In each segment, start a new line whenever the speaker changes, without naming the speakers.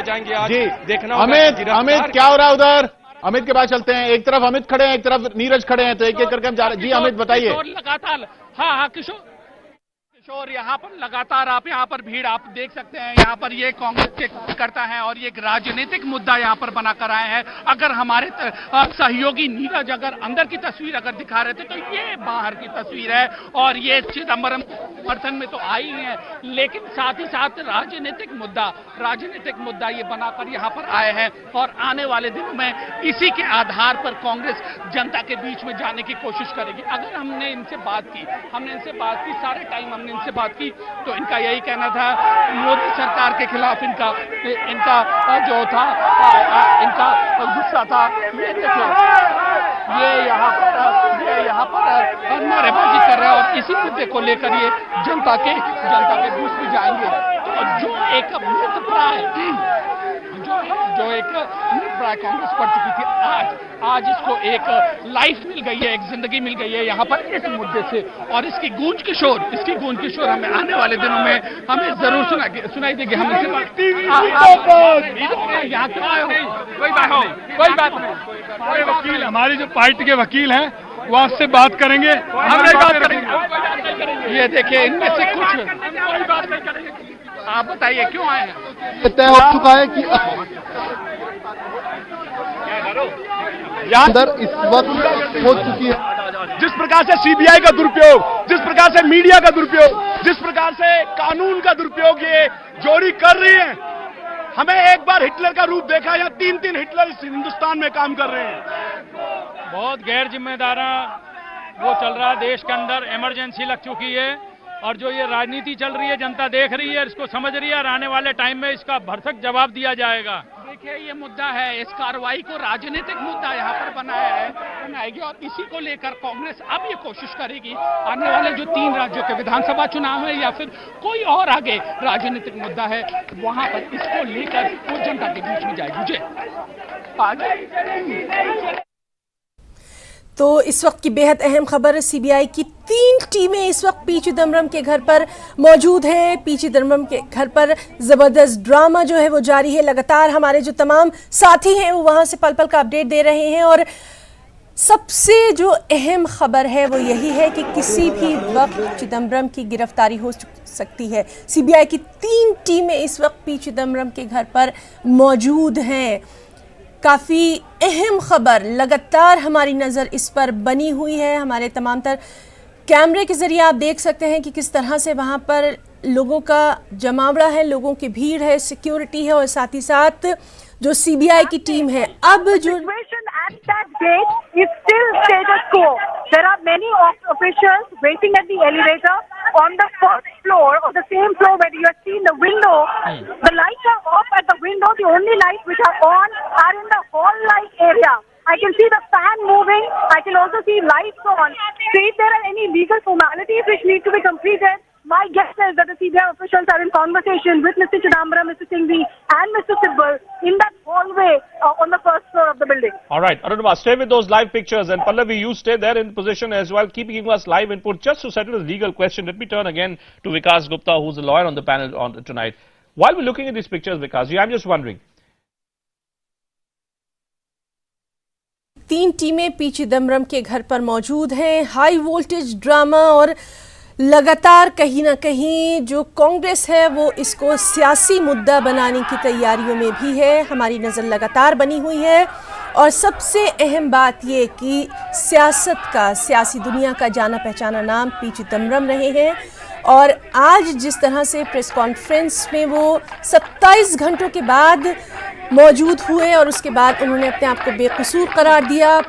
किए जाएंगे आज
जी
देखना।
अमित क्या हो रहा है उधर? अमित के पास चलते हैं। एक तरफ अमित खड़े हैं, एक तरफ नीरज खड़े हैं, तो एक एक करके हम जा रहे हैं। जी अमित बताइए।
लगातार हाँ किशोर यहाँ पर लगातार आप यहाँ पर भीड़ आप देख सकते हैं। यहाँ पर ये कांग्रेस के करता है और ये एक राजनीतिक मुद्दा यहाँ पर बनाकर आए हैं। अगर हमारे सहयोगी नीरज अगर अंदर की तस्वीर अगर दिखा रहे थे तो ये बाहर की तस्वीर है और ये चिदम्बरम समर्थन में तो आई है, लेकिन साथ ही साथ राजनीतिक मुद्दा ये बनाकर यहाँ पर आए हैं और आने वाले दिनों में इसी के आधार पर कांग्रेस जनता के बीच में जाने की कोशिश करेगी। अगर हमने इनसे बात की सारे टाइम हमने इनसे बात की तो इनका यही कहना था मोदी सरकार के खिलाफ इनका जो था इनका गुस्सा था। ये देखो ये यहाँ पर नारेबाजी कर रहे हैं और इसी मुद्दे को लेकर ये जनता के बीच में जाएंगे। तो जो एक मृतप्राय कांग्रेस पड़ चुकी थी आज इसको एक लाइफ मिल गई है, एक जिंदगी मिल गई है यहाँ पर इस मुद्दे से। और इसकी गूंज किशोर हमें आने वाले दिनों में हमें जरूर सुनाई देगी। हम यहाँ क्यों आए हो? कोई बात नहीं।
वकील हमारी जो पार्टी के वकील हैं वो आपसे बात करेंगे।
ये देखिए इनमें से कुछ आप बताइए क्यों आए हैं?
तय हो चुका है कि अंदर इस वक्त हो चुकी है।
जिस प्रकार से सीबीआई का दुरुपयोग, जिस प्रकार से मीडिया का दुरुपयोग, जिस प्रकार से कानून का दुरुपयोग ये जोड़ी कर रही है, हमें एक बार हिटलर का रूप देखा या 3 हिटलर इस हिंदुस्तान में काम कर रहे हैं।
बहुत गैर जिम्मेदारा वो चल रहा है देश के अंदर। इमरजेंसी लग चुकी है और जो ये राजनीति चल रही है जनता देख रही है, इसको समझ रही है और आने वाले टाइम में इसका भरसक जवाब दिया जाएगा।
देखिए ये मुद्दा है, इस कार्रवाई को राजनीतिक मुद्दा यहाँ पर बनाएगी और इसी को लेकर कांग्रेस अब ये कोशिश करेगी आने वाले जो 3 राज्यों के विधानसभा चुनाव है या फिर कोई और आगे राजनीतिक मुद्दा है वहां पर इसको लेकर वो जनता के बीच में जाएगी।
तो इस वक्त की बेहद अहम खबर, सीबीआई की 3 टीमें इस वक्त पी चिदम्बरम के घर पर मौजूद हैं। पी चिदम्बरम के घर पर ज़बरदस्त ड्रामा जो है वो जारी है। लगातार हमारे जो तमाम साथी हैं वो वहाँ से पल पल का अपडेट दे रहे हैं और सबसे जो अहम खबर है वो यही है कि किसी भी वक्त चिदम्बरम की गिरफ्तारी हो सकती है। सीबीआई की 3 टीमें इस वक्त पी चिदम्बरम के घर पर मौजूद हैं। काफ़ी अहम खबर, लगातार हमारी नज़र इस पर बनी हुई है। हमारे तमाम तर कैमरे के ज़रिए आप देख सकते हैं कि किस तरह से वहाँ पर लोगों का जमावड़ा है, लोगों की भीड़ है, सिक्योरिटी है और साथ ही साथ जो सीबीआई की टीम है। अब जो
at that gate is still status quo. There are many officials waiting at the elevator on the first floor or the same floor where you have seen the window. The lights are off at the window. The only lights which are on are in the hall-like area. I can see the fan moving. I can also see lights on. So if there are any legal formalities which need to be completed, my guess is that the CBI officials are in conversation with Mr. Chidambaram, Mr. Singhvi and Mr. Sibal in that hallway on the first floor of the building.
All right, Arunima, stay with those live pictures, and Pallavi, you stay there in position as well, keep giving us live input. Just to settle the legal question, let me turn again to Vikas Gupta, who's a lawyer on the panel tonight. While we're looking at these pictures, Vikas, I'm just wondering.
3 टीमें P Chidambaram के घर पर मौजूद हैं। High voltage drama और लगातार कहीं ना कहीं जो कांग्रेस है वो इसको सियासी मुद्दा बनाने की तैयारियों में भी है। हमारी नज़र लगातार बनी हुई है और सबसे अहम बात ये कि सियासी दुनिया का जाना पहचाना नाम पी चिदम्बरम रहे हैं और आज जिस तरह से प्रेस कॉन्फ्रेंस में वो 27 घंटों के बाद मौजूद हुए और उसके बाद उन्होंने अपने आप को बेकसूर करार दिया।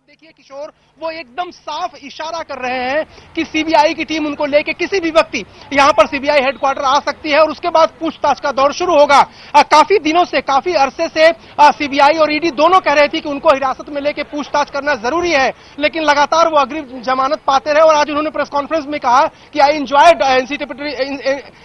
देखिए किशोर, वो एकदम साफ इशारा कर रहे हैं कि सीबीआई की टीम उनको लेके किसी भी व्यक्ति यहां पर सीबीआई हेडक्वार्टर आ सकती है और उसके बाद पूछताछ का दौर शुरू होगा। काफी दिनों से, काफी अरसे से सीबीआई और ईडी दोनों कह रहे थे कि उनको हिरासत में लेके पूछताछ करना जरूरी है, लेकिन लगातार वो अग्रिम जमानत पाते रहे और आज उन्होंने प्रेस कॉन्फ्रेंस में कहा कि आई एंजॉयड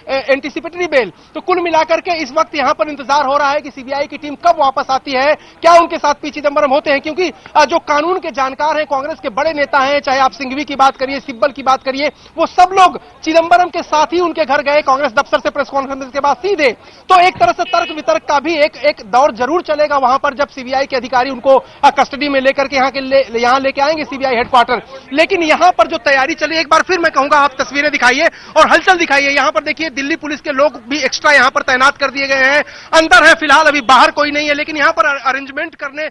एंटीसिपेटरी बेल। तो कुल मिलाकर के इस वक्त यहां पर इंतजार हो रहा है कि सीबीआई की टीम कब वापस आती है, क्या उनके साथ पी चिदम्बरम होते हैं, क्योंकि जो कानून के जानकार हैं, कांग्रेस के बड़े नेता हैं, चाहे आप सिंघवी की बात करिए, सिब्बल की बात करिए, वो सब लोग चिदंबरम के साथ ही उनके घर गए कांग्रेस दफ्तर से प्रेस कॉन्फ्रेंस के बाद सीधे। तो एक तरह से तर्क वितर्क का भी एक दौर जरूर चलेगा वहां पर, जब सीबीआई के अधिकारी उनको कस्टडी में लेकर के यहां लेके आएंगे सीबीआई हेडक्वार्टर। लेकिन यहां पर जो तैयारी चली, एक बार फिर मैं कहूंगा आप तस्वीरें दिखाइए और हलचल दिखाइए। यहां पर देखिए दिल्ली पुलिस के लोग भी एक्स्ट्रा यहां पर तैनात कर दिए गए हैं। अंदर है फिलहाल, अभी बाहर कोई नहीं है, लेकिन यहां पर अरेंजमेंट करने